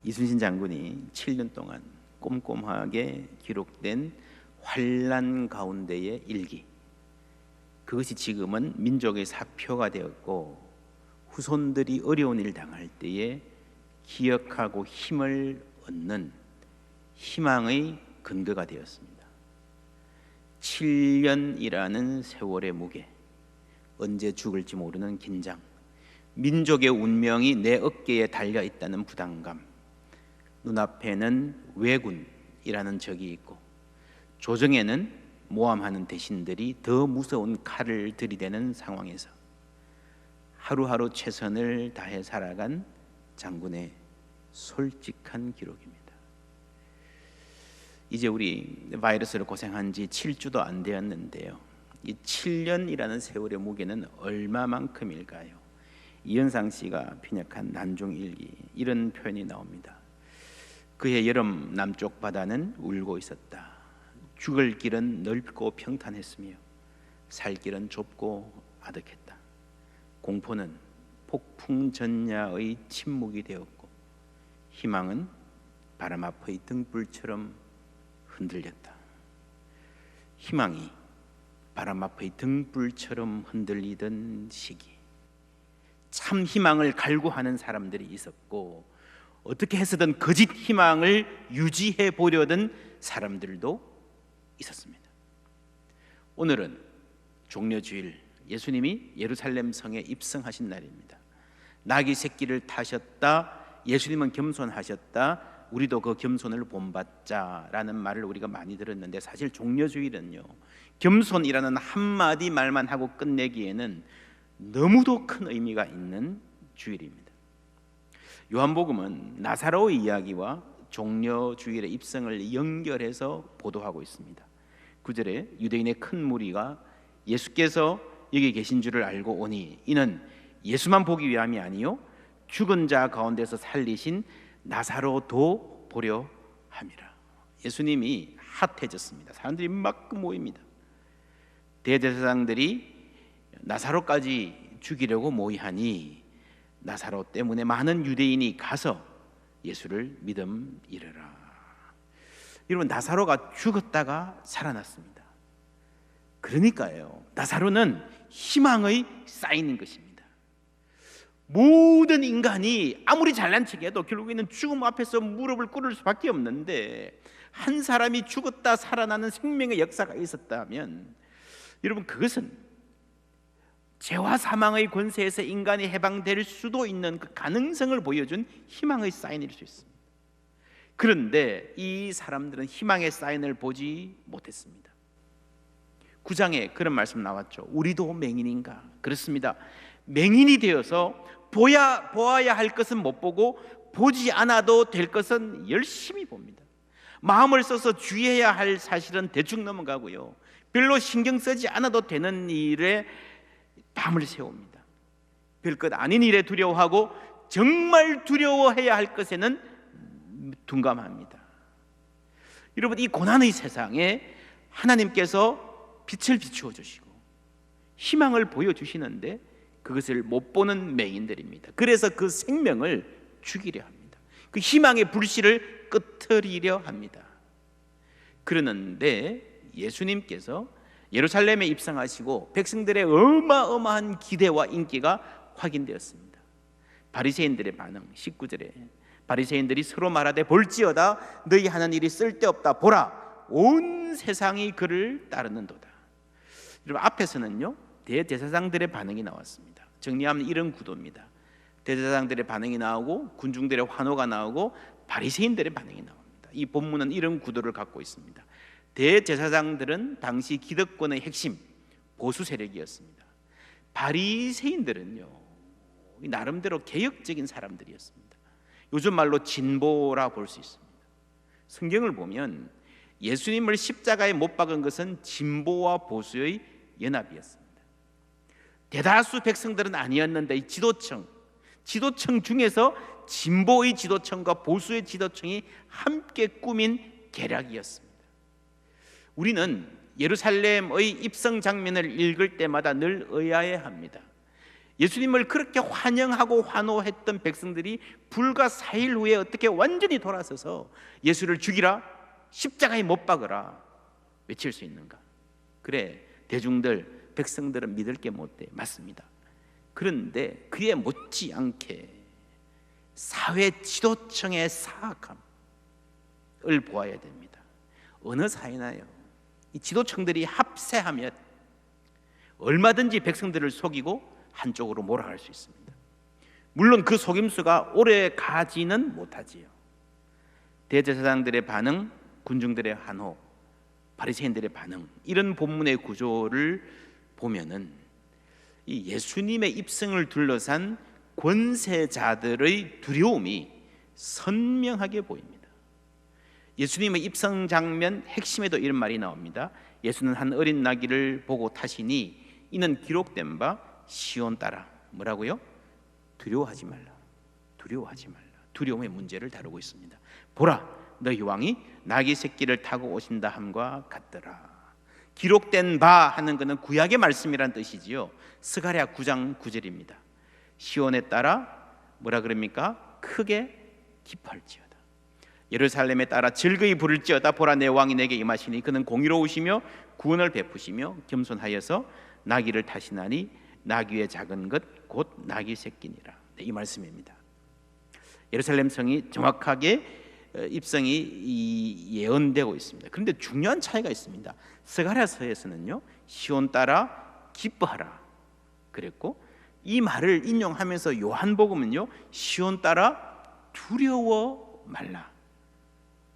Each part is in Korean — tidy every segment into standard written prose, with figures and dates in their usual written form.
이순신 장군이 7년 동안 꼼꼼하게 기록된 환란 가운데의 일기, 그것이 지금은 민족의 사표가 되었고 후손들이 어려운 일 당할 때에 기억하고 힘을 얻는 희망의 근거가 되었습니다. 7년이라는 세월의 무게, 언제 죽을지 모르는 긴장, 민족의 운명이 내 어깨에 달려 있다는 부담감, 눈앞에는 왜군이라는 적이 있고 조정에는 모함하는 대신들이 더 무서운 칼을 들이대는 상황에서 하루하루 최선을 다해 살아간 장군의 솔직한 기록입니다. 이제 우리 바이러스로 고생한 지 7주도 안 되었는데요, 이 7년이라는 세월의 무게는 얼마만큼일까요? 이현상 씨가 번역한 난중일기, 이런 표현이 나옵니다. 그해 여름 남쪽 바다는 울고 있었다. 죽을 길은 넓고 평탄했으며 살 길은 좁고 아득했다. 공포는 폭풍전야의 침묵이 되었고 희망은 바람 앞의 등불처럼 흔들렸다. 희망이 바람 앞의 등불처럼 흔들리던 시기, 참 희망을 갈구하는 사람들이 있었고 어떻게 해서든 거짓 희망을 유지해 보려던 사람들도 있었습니다. 오늘은 종려주일, 예수님이 예루살렘 성에 입성하신 날입니다. 나귀 새끼를 타셨다, 예수님은 겸손하셨다, 우리도 그 겸손을 본받자라는 말을 우리가 많이 들었는데, 사실 종려주일은요, 겸손이라는 한마디 말만 하고 끝내기에는 너무도 큰 의미가 있는 주일입니다. 요한복음은 나사로의 이야기와 종려주일의 입성을 연결해서 보도하고 있습니다. 9절에 유대인의 큰 무리가 예수께서 여기 계신 줄을 알고 오니 이는 예수만 보기 위함이 아니요 죽은 자 가운데서 살리신 나사로도 보려 함이라. 예수님이 핫해졌습니다. 사람들이 막 모입니다. 대제사장들이 나사로까지 죽이려고 모이하니 나사로 때문에 많은 유대인이 가서 예수를 믿음 이르라. 여러분, 나사로가 죽었다가 살아났습니다. 그러니까요, 나사로는 희망의 사인인 것입니다. 모든 인간이 아무리 잘난 척해도 결국에는 죽음 앞에서 무릎을 꿇을 수밖에 없는데, 한 사람이 죽었다 살아나는 생명의 역사가 있었다면 여러분, 그것은 죄와 사망의 권세에서 인간이 해방될 수도 있는 그 가능성을 보여준 희망의 사인일 수 있습니다. 그런데 이 사람들은 희망의 사인을 보지 못했습니다. 9장에 그런 말씀 나왔죠. 우리도 맹인인가? 그렇습니다. 맹인이 되어서 보아야 할 것은 못 보고 보지 않아도 될 것은 열심히 봅니다. 마음을 써서 주의해야 할 사실은 대충 넘어가고요, 별로 신경 쓰지 않아도 되는 일에 밤을 새웁니다. 별것 아닌 일에 두려워하고 정말 두려워해야 할 것에는 둔감합니다. 여러분, 이 고난의 세상에 하나님께서 빛을 비추어 주시고 희망을 보여주시는데 그것을 못 보는 맹인들입니다. 그래서 그 생명을 죽이려 합니다. 그 희망의 불씨를 끄트리려 합니다. 그러는데 예수님께서 예루살렘에 입성하시고 백성들의 어마어마한 기대와 인기가 확인되었습니다. 바리새인들의 반응, 19절에 바리새인들이 서로 말하되 볼지어다 너희 하는 일이 쓸데없다. 보라, 온 세상이 그를 따르는도다. 여러분, 앞에서는요 대제사장들의 반응이 나왔습니다. 정리하면 이런 구도입니다. 대제사장들의 반응이 나오고 군중들의 환호가 나오고 바리새인들의 반응이 나옵니다. 이 본문은 이런 구도를 갖고 있습니다. 대제사장들은 당시 기득권의 핵심 보수 세력이었습니다. 바리새인들은요 나름대로 개혁적인 사람들이었습니다. 요즘 말로 진보라 볼 수 있습니다. 성경을 보면 예수님을 십자가에 못 박은 것은 진보와 보수의 연합이었습니다. 대다수 백성들은 아니었는데 이 지도층 중에서 진보의 지도층과 보수의 지도층이 함께 꾸민 계략이었습니다. 우리는 예루살렘의 입성 장면을 읽을 때마다 늘 의아해합니다. 예수님을 그렇게 환영하고 환호했던 백성들이 불과 4일 후에 어떻게 완전히 돌아서서 예수를 죽이라, 십자가에 못 박으라 외칠 수 있는가? 그래, 대중들, 백성들은 믿을 게 못돼. 맞습니다. 그런데 그에 못지않게 사회 지도층의 사악함을 보아야 됩니다. 어느 사회나요? 이 지도층들이 합세하면 얼마든지 백성들을 속이고 한쪽으로 몰아갈 수 있습니다. 물론 그 속임수가 오래 가지는 못하지요. 대제사장들의 반응, 군중들의 환호, 바리새인들의 반응, 이런 본문의 구조를 보면은 이 예수님의 입성을 둘러싼 권세자들의 두려움이 선명하게 보입니다. 예수님의 입성 장면 핵심에도 이런 말이 나옵니다. 예수는 한 어린 나귀를 보고 타시니 이는 기록된 바 시온 따라 뭐라고요? 두려워하지 말라. 두려워하지 말라. 두려움의 문제를 다루고 있습니다. 보라, 너희 왕이 나귀 새끼를 타고 오신다 함과 같더라. 기록된 바 하는 것은 구약의 말씀이란 뜻이지요. 스가랴 9장 9절입니다. 시온에 따라 뭐라 그럽니까? 크게 기뻐할지어다. 예루살렘에 따라 즐거이 부를지어다. 보라, 내 왕이 내게 임하시니 그는 공의로우시며 구원을 베푸시며 겸손하여서 나귀를 타시나니 나귀의 작은 것 곧 나귀 새끼니라. 이 말씀입니다. 예루살렘 성이 정확하게 입성이 예언되고 있습니다. 그런데 중요한 차이가 있습니다. 스가랴서에서는요, 시온 따라 기뻐하라 그랬고, 이 말을 인용하면서 요한복음은요, 시온 따라 두려워 말라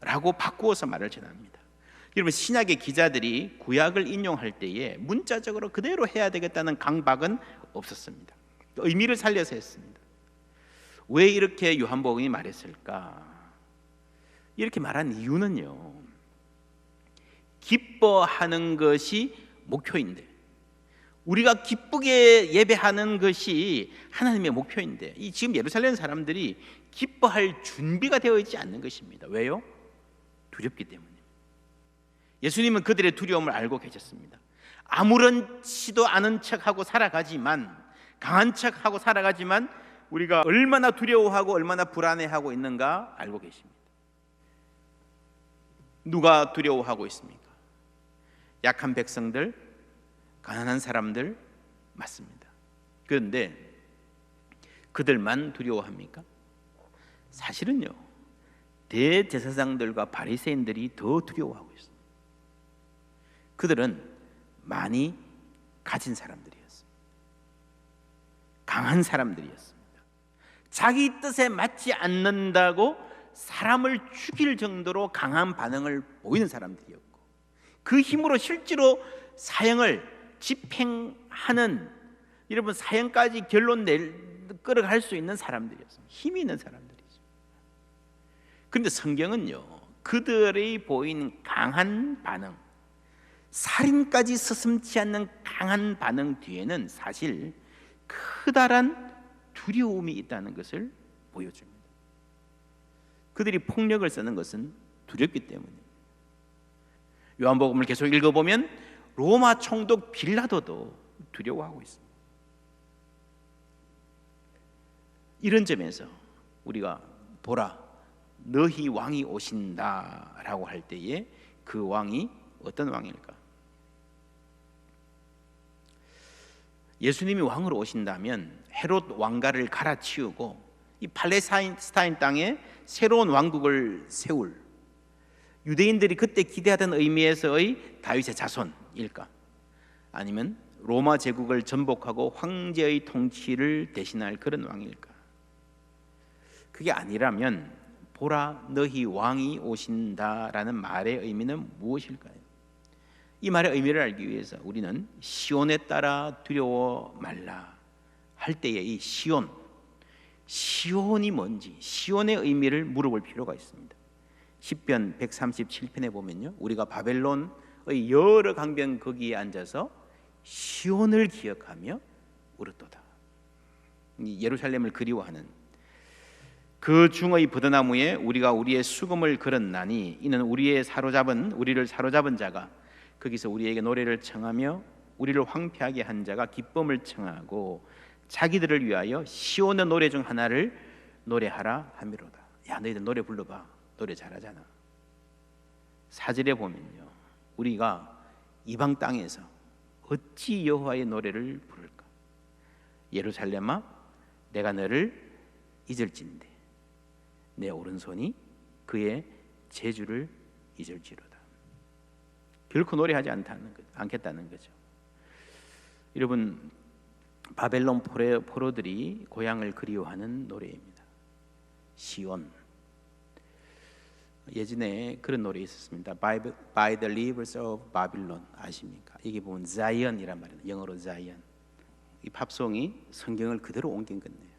라고 바꾸어서 말을 전합니다. 여러분, 신약의 기자들이 구약을 인용할 때에 문자적으로 그대로 해야 되겠다는 강박은 없었습니다. 의미를 살려서 했습니다. 왜 이렇게 요한복음이 말했을까? 이렇게 말한 이유는요, 기뻐하는 것이 목표인데, 우리가 기쁘게 예배하는 것이 하나님의 목표인데, 이 지금 예루살렘 사람들이 기뻐할 준비가 되어 있지 않는 것입니다. 왜요? 두렵기 때문에. 예수님은 그들의 두려움을 알고 계셨습니다. 아무렇지도 않은 척하고 살아가지만, 강한 척하고 살아가지만 우리가 얼마나 두려워하고 얼마나 불안해하고 있는가 알고 계십니다. 누가 두려워하고 있습니까? 약한 백성들, 가난한 사람들, 맞습니다. 그런데 그들만 두려워합니까? 사실은요, 대제사장들과 바리새인들이 더 두려워하고 있습니다. 그들은 많이 가진 사람들이었습니다. 강한 사람들이었습니다. 자기 뜻에 맞지 않는다고 사람을 죽일 정도로 강한 반응을 보이는 사람들이었고, 그 힘으로 실제로 사형을 집행하는, 여러분, 사형까지 결론 끌어갈 수 있는 사람들이었습니다. 힘이 있는 사람들이죠. 그런데 성경은요, 그들의 보인 강한 반응, 살인까지 서슴지 않는 강한 반응 뒤에는 사실 크다란 두려움이 있다는 것을 보여줍니다. 그들이 폭력을 쓰는 것은 두렵기 때문입니다. 요한복음을 계속 읽어보면 로마 총독 빌라도도 두려워하고 있습니다. 이런 점에서 우리가 보라, 너희 왕이 오신다라고 할 때에 그 왕이 어떤 왕일까? 예수님이 왕으로 오신다면 헤롯 왕가를 갈아치우고 이 팔레스타인 땅에 새로운 왕국을 세울, 유대인들이 그때 기대하던 의미에서의 다윗의 자손일까? 아니면 로마 제국을 전복하고 황제의 통치를 대신할 그런 왕일까? 그게 아니라면 보라, 너희 왕이 오신다라는 말의 의미는 무엇일까요? 이 말의 의미를 알기 위해서 우리는 시온에 따라 두려워 말라 할 때의 이 시온이 뭔지, 시온의 의미를 물어볼 필요가 있습니다. 시편 137편에 보면요, 우리가 바벨론의 여러 강변 거기에 앉아서 시온을 기억하며 울었도다. 예루살렘을 그리워하는 그 중의 버드나무에 우리가 우리의 수금을 걸었나니 이는 우리를 사로잡은 자가 거기서 우리에게 노래를 청하며 우리를 황폐하게 한 자가 기쁨을 청하고 자기들을 위하여 시온의 노래 중 하나를 노래하라 하미로다. 야, 너희들 노래 불러봐. 노래 잘하잖아. 4절에 보면요, 우리가 이방 땅에서 어찌 여호와의 노래를 부를까? 예루살렘아, 내가 너를 잊을진대 내 오른손이 그의 제주를 잊을지로다. 결코 노래하지 않겠다는 거죠. 여러분, 바벨론 포로들이 고향을 그리워하는 노래입니다. 시온. 예전에 그런 노래 있었습니다. By the rivers of Babylon. 아십니까? 이게 보면 자이언이란 말이에요. 영어로 자이언. 이 팝송이 성경을 그대로 옮긴 거네요.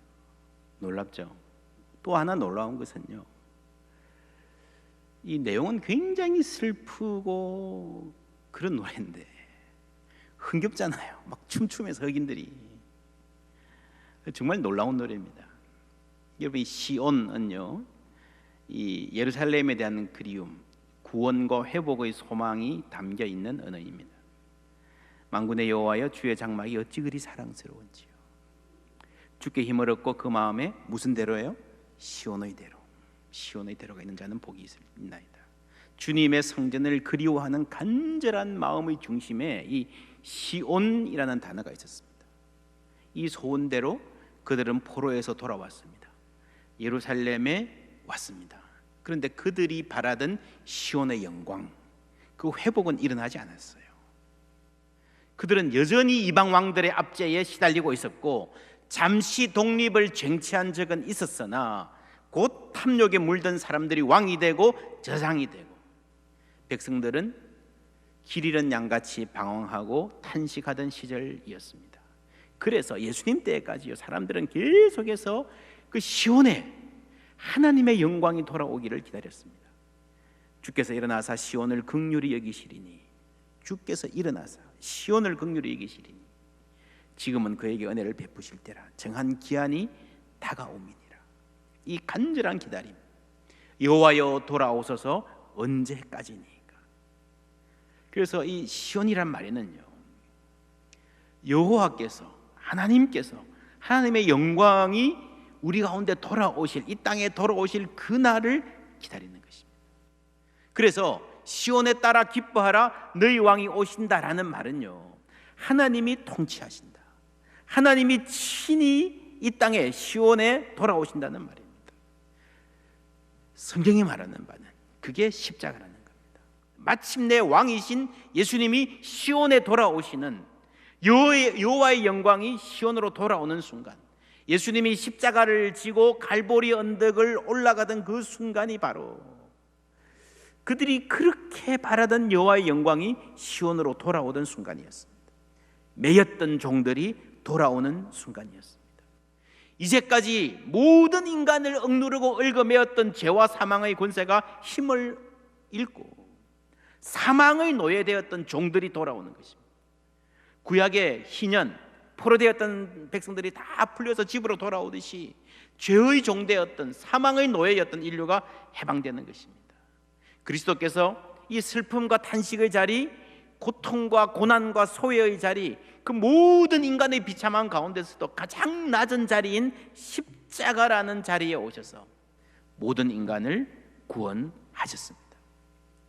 놀랍죠? 또 하나 놀라운 것은요, 이 내용은 굉장히 슬프고 그런 노래인데 흥겹잖아요. 막 춤추면서 흑인들이. 정말 놀라운 노래입니다. 여러분, 이 시온은요, 이 예루살렘에 대한 그리움, 구원과 회복의 소망이 담겨 있는 언어입니다. 만군의 여호와여, 주의 장막이 어찌 그리 사랑스러운지요. 주께 힘을 얻고 그 마음에 무슨 대로예요? 시온의 대로. 시온의 대로가 있는 자는 복이 있나이다. 주님의 성전을 그리워하는 간절한 마음의 중심에 이 시온이라는 단어가 있었습니다. 이 소원대로 그들은 포로에서 돌아왔습니다. 예루살렘에 왔습니다. 그런데 그들이 바라던 시온의 영광, 그 회복은 일어나지 않았어요. 그들은 여전히 이방 왕들의 압제에 시달리고 있었고 잠시 독립을 쟁취한 적은 있었으나 곧 탐욕에 물든 사람들이 왕이 되고 저상이 되고 백성들은 길 잃은 양같이 방황하고 탄식하던 시절이었습니다. 그래서 예수님 때까지요, 사람들은 계속해서 그 시온에 하나님의 영광이 돌아오기를 기다렸습니다. 주께서 일어나사 시온을 긍휼히 여기시리니, 주께서 일어나사 시온을 긍휼히 여기시리니 지금은 그에게 은혜를 베푸실 때라. 정한 기한이 다가옵니다라. 이 간절한 기다림, 여호와여 돌아오소서 언제까지니까. 그래서 이 시온이란 말에는요, 여호와께서, 하나님께서, 하나님의 영광이 우리 가운데 돌아오실, 이 땅에 돌아오실 그날을 기다리는 것입니다. 그래서 시온에 따라 기뻐하라, 너희 왕이 오신다라는 말은요, 하나님이 통치하신다, 하나님이 친히 이 땅에 시온에 돌아오신다는 말입니다. 성경이 말하는 바는 그게 십자가라는 겁니다. 마침내 왕이신 예수님이 시온에 돌아오시는, 여호와의 영광이 시온으로 돌아오는 순간, 예수님이 십자가를 지고 갈보리 언덕을 올라가던 그 순간이 바로 그들이 그렇게 바라던 여호와의 영광이 시온으로 돌아오던 순간이었습니다. 매였던 종들이 돌아오는 순간이었습니다. 이제까지 모든 인간을 억누르고 얽어매었던 죄와 사망의 권세가 힘을 잃고 사망의 노예되었던 종들이 돌아오는 것입니다. 구약의 희년, 포로되었던 백성들이 다 풀려서 집으로 돌아오듯이 죄의 종되었던, 사망의 노예였던 인류가 해방되는 것입니다. 그리스도께서 이 슬픔과 탄식의 자리, 고통과 고난과 소외의 자리, 그 모든 인간의 비참한 가운데서도 가장 낮은 자리인 십자가라는 자리에 오셔서 모든 인간을 구원하셨습니다.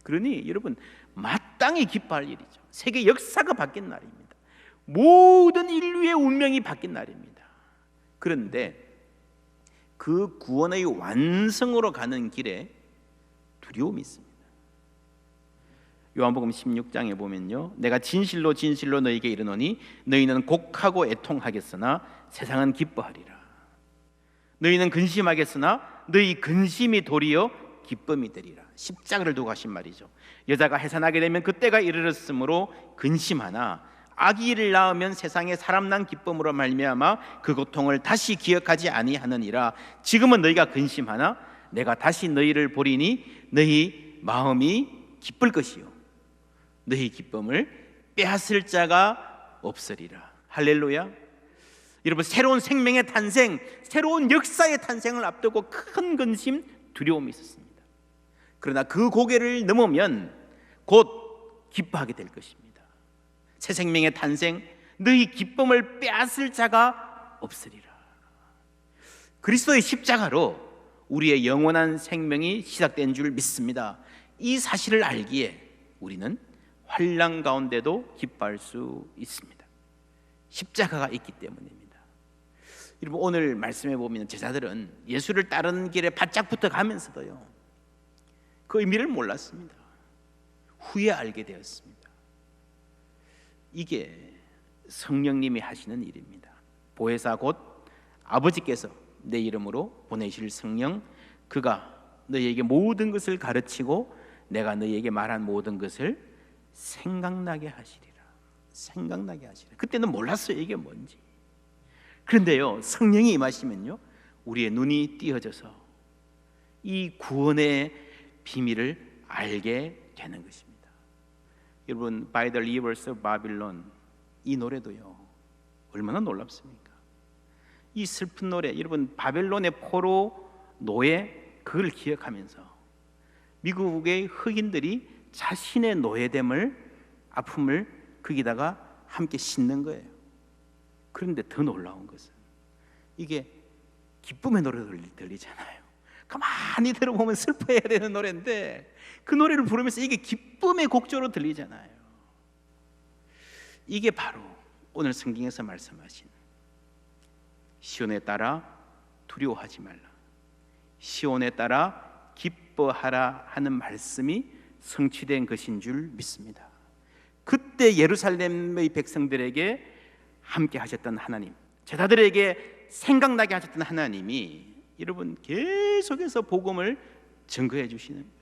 그러니 여러분, 마땅히 기뻐할 일이죠. 세계 역사가 바뀐 날입니다. 모든 인류의 운명이 바뀐 날입니다. 그런데 그 구원의 완성으로 가는 길에 두려움이 있습니다. 요한복음 16장에 보면요, 내가 진실로 진실로 너희에게 이르노니 너희는 곡하고 애통하겠으나 세상은 기뻐하리라. 너희는 근심하겠으나 너희 근심이 도리어 기쁨이 되리라. 십자가를 두고 하신 말이죠. 여자가 해산하게 되면 그때가 이르렀으므로 근심하나 아기를 낳으면 세상에 사람 난 기쁨으로 말미암아 그 고통을 다시 기억하지 아니하느니라. 지금은 너희가 근심하나 내가 다시 너희를 보리니 너희 마음이 기쁠 것이요 너희 기쁨을 빼앗을 자가 없으리라. 할렐루야. 여러분, 새로운 생명의 탄생, 새로운 역사의 탄생을 앞두고 큰 근심, 두려움이 있었습니다. 그러나 그 고개를 넘으면 곧 기뻐하게 될 것입니다. 새 생명의 탄생, 너희 기쁨을 빼앗을 자가 없으리라. 그리스도의 십자가로 우리의 영원한 생명이 시작된 줄 믿습니다. 이 사실을 알기에 우리는 환난 가운데도 기뻐할 수 있습니다. 십자가가 있기 때문입니다. 여러분, 오늘 말씀해 보면 제자들은 예수를 따르는 길에 바짝 붙어 가면서도요, 그 의미를 몰랐습니다. 후에 알게 되었습니다. 이게 성령님이 하시는 일입니다. 보혜사 곧 아버지께서 내 이름으로 보내실 성령, 그가 너희에게 모든 것을 가르치고 내가 너희에게 말한 모든 것을 생각나게 하시리라. 생각나게 하시리라. 그때는 몰랐어요, 이게 뭔지. 그런데요, 성령이 임하시면요, 우리의 눈이 띄어져서 이 구원의 비밀을 알게 되는 것입니다. 여러분, By the Rivers of Babylon, 이 노래도요 얼마나 놀랍습니까? 이 슬픈 노래, 여러분, 바벨론의 포로 노예, 그걸 기억하면서 미국의 흑인들이 자신의 노예됨을, 아픔을 거기다가 함께 싣는 거예요. 그런데 더 놀라운 것은 이게 기쁨의 노래가 들리잖아요. 가만히 들어보면 슬퍼해야 되는 노래인데 그 노래를 부르면서 이게 기쁨의 곡조로 들리잖아요. 이게 바로 오늘 성경에서 말씀하신 시온에 따라 두려워하지 말라, 시온에 따라 기뻐하라 하는 말씀이 성취된 것인 줄 믿습니다. 그때 예루살렘의 백성들에게 함께 하셨던 하나님, 제자들에게 생각나게 하셨던 하나님이 여러분 계속해서 복음을 증거해 주시는 거예요.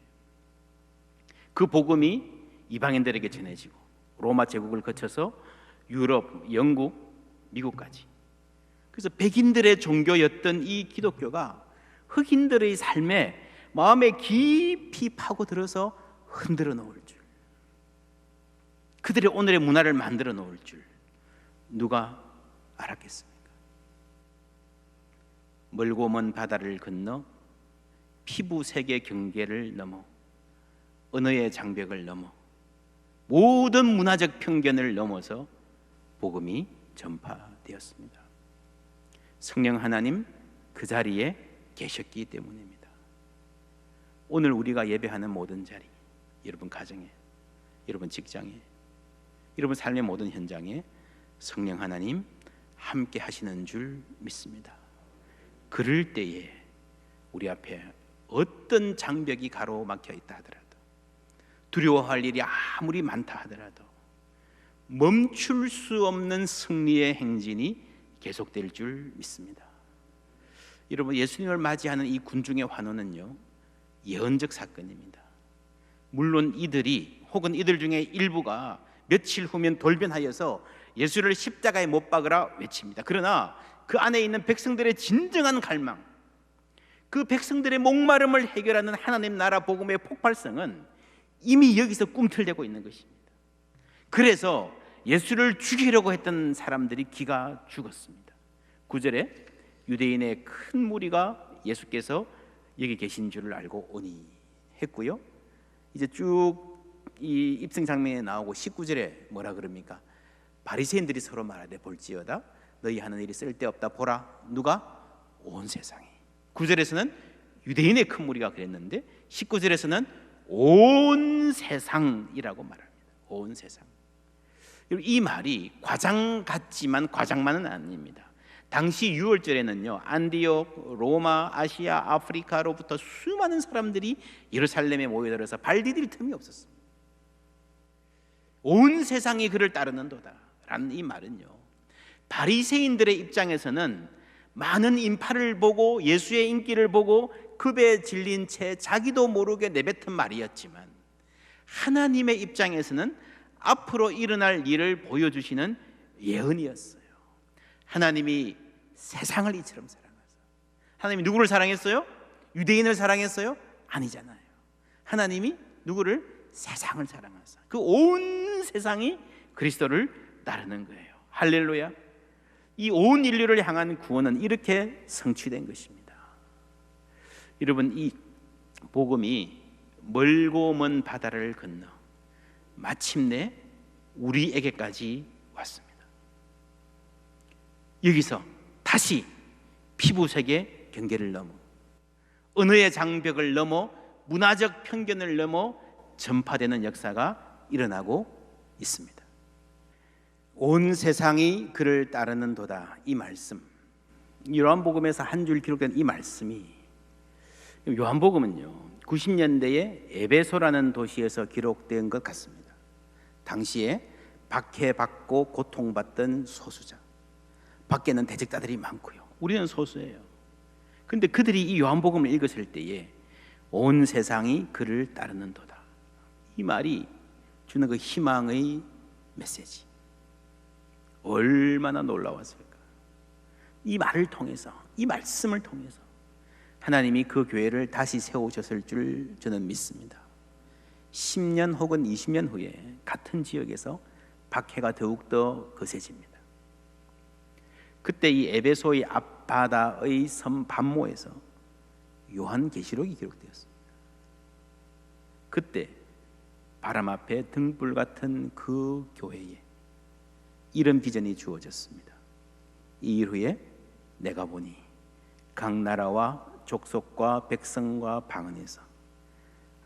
그 복음이 이방인들에게 전해지고 로마 제국을 거쳐서 유럽, 영국, 미국까지. 그래서 백인들의 종교였던 이 기독교가 흑인들의 삶에 마음에 깊이 파고들어서 흔들어 놓을 줄, 그들의 오늘의 문화를 만들어 놓을 줄 누가 알았겠습니까? 멀고 먼 바다를 건너 피부색의 경계를 넘어 언어의 장벽을 넘어 모든 문화적 편견을 넘어서 복음이 전파되었습니다. 성령 하나님 그 자리에 계셨기 때문입니다. 오늘 우리가 예배하는 모든 자리, 여러분 가정에, 여러분 직장에, 여러분 삶의 모든 현장에 성령 하나님 함께 하시는 줄 믿습니다. 그럴 때에 우리 앞에 어떤 장벽이 가로막혀 있다 하더라도, 두려워할 일이 아무리 많다 하더라도 멈출 수 없는 승리의 행진이 계속될 줄 믿습니다. 여러분, 예수님을 맞이하는 이 군중의 환호는요 예언적 사건입니다. 물론 이들이, 혹은 이들 중에 일부가 며칠 후면 돌변하여서 예수를 십자가에 못 박으라 외칩니다. 그러나 그 안에 있는 백성들의 진정한 갈망, 그 백성들의 목마름을 해결하는 하나님 나라 복음의 폭발성은 이미 여기서 꿈틀대고 있는 것입니다. 그래서 예수를 죽이려고 했던 사람들이 기가 죽었습니다. 9절에 유대인의 큰 무리가 예수께서 여기 계신 줄을 알고 오니 했고요. 이제 쭉 이 입성 장면에 나오고 19절에 뭐라 그럽니까? 바리새인들이 서로 말하되 볼지어다 너희 하는 일이 쓸데없다. 보라, 누가? 온 세상이. 9절에서는 유대인의 큰 무리가 그랬는데 19절에서는 온 세상이라고 말합니다. 온 세상. 이 말이 과장 같지만 과장만은 아닙니다. 당시 6월절에는요 안디옥, 로마, 아시아, 아프리카로부터 수많은 사람들이 예루살렘에 모여들어서 발 디딜 틈이 없었습니다. 온 세상이 그를 따르는도다 라는 이 말은요, 바리새인들의 입장에서는 많은 인파를 보고 예수의 인기를 보고 급에 질린 채 자기도 모르게 내뱉은 말이었지만, 하나님의 입장에서는 앞으로 일어날 일을 보여주시는 예언이었어요. 하나님이 세상을 이처럼 사랑하사. 하나님이 누구를 사랑했어요? 유대인을 사랑했어요? 아니잖아요. 하나님이 누구를? 세상을 사랑하사. 그 온 세상이 그리스도를 따르는 거예요. 할렐루야. 이 온 인류를 향한 구원은 이렇게 성취된 것입니다. 여러분, 이 복음이 멀고 먼 바다를 건너 마침내 우리에게까지 왔습니다. 여기서 다시 피부색의 경계를 넘어 언어의 장벽을 넘어 문화적 편견을 넘어 전파되는 역사가 일어나고 있습니다. 온 세상이 그를 따르는도다. 이 말씀, 요한복음에서 한 줄 기록된 이 말씀이, 요한복음은요 90년대에 에베소라는 도시에서 기록된 것 같습니다. 당시에 박해받고 고통받던 소수자, 밖에는 대적자들이 많고요, 우리는 소수예요. 근데 그들이 이 요한복음을 읽었을 때에 온 세상이 그를 따르는도다, 이 말이 주는 그 희망의 메시지, 얼마나 놀라웠을까. 이 말을 통해서, 이 말씀을 통해서 하나님이 그 교회를 다시 세우셨을 줄 저는 믿습니다. 10년 혹은 20년 후에 같은 지역에서 박해가 더욱더 거세집니다. 그때 이 에베소의 앞바다의 섬 반모에서 요한계시록이 기록되었습니다. 그때 바람 앞에 등불 같은 그 교회에 이런 비전이 주어졌습니다. 이 일 후에 내가 보니 각 나라와 족속과 백성과 방언에서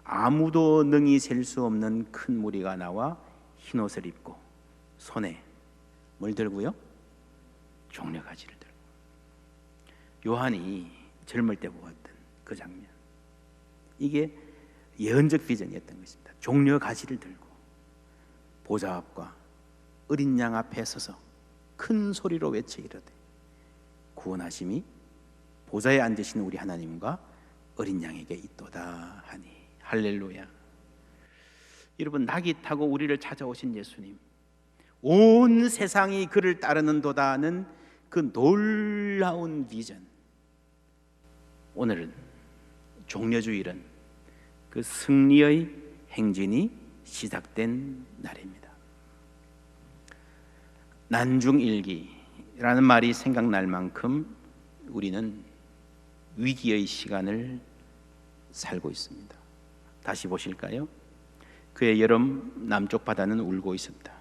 아무도 능히 셀 수 없는 큰 무리가 나와 흰옷을 입고 손에 뭘 들고요? 종려가지를 들고. 요한이 젊을 때 보았던 그 장면, 이게 예언적 비전이었던 것입니다. 종려가지를 들고 보좌 앞과 어린 양 앞에 서서 큰 소리로 외쳐 이르되 구원하심이 보좌에 앉으신 우리 하나님과 어린 양에게 있도다 하니. 할렐루야. 여러분, 낙이 타고 우리를 찾아오신 예수님, 온 세상이 그를 따르는도다는 그 놀라운 비전, 오늘은 종려주일은 그 승리의 행진이 시작된 날입니다. 난중일기라는 말이 생각날 만큼 우리는 위기의 시간을 살고 있습니다. 다시 보실까요? 그의 여름 남쪽 바다는 울고 있었다.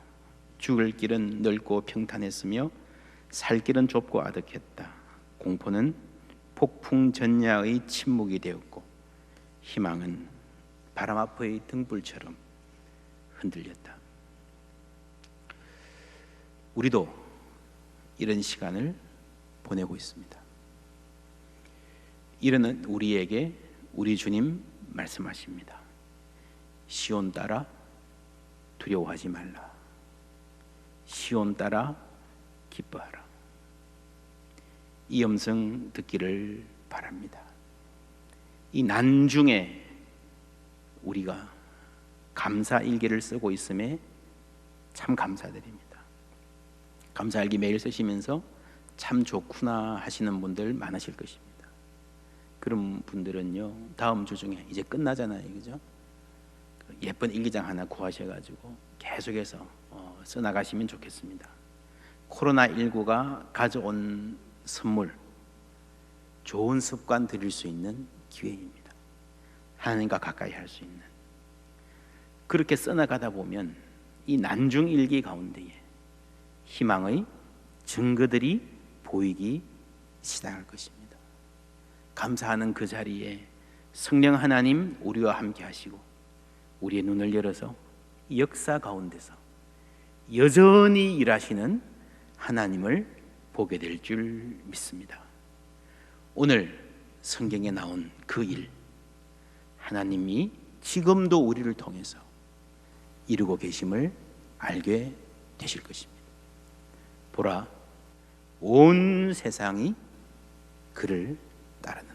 죽을 길은 넓고 평탄했으며 살 길은 좁고 아득했다. 공포는 폭풍 전야의 침묵이 되었고 희망은 바람 앞의 등불처럼 흔들렸다. 우리도 이런 시간을 보내고 있습니다. 이러는 우리에게 우리 주님 말씀하십니다. 시온 따라 두려워하지 말라. 시온 따라 기뻐하라. 이 음성 듣기를 바랍니다. 이 난중에 우리가 감사일기를 쓰고 있음에 참 감사드립니다. 감사일기 매일 쓰시면서 참 좋구나 하시는 분들 많으실 것입니다. 그런 분들은요, 다음 주 중에 이제 끝나잖아요, 그죠? 예쁜 일기장 하나 구하셔가지고 계속해서 써나가시면 좋겠습니다. 코로나19가 가져온 선물, 좋은 습관 들일 수 있는 기회입니다. 하나님과 가까이 할 수 있는. 그렇게 써나가다 보면 이 난중일기 가운데에 희망의 증거들이 보이기 시작할 것입니다. 감사하는 그 자리에 성령 하나님 우리와 함께 하시고 우리의 눈을 열어서 이 역사 가운데서 여전히 일하시는 하나님을 보게 될 줄 믿습니다. 오늘 성경에 나온 그 일, 하나님이 지금도 우리를 통해서 이루고 계심을 알게 되실 것입니다. 보라, 온 세상이 그를 따르는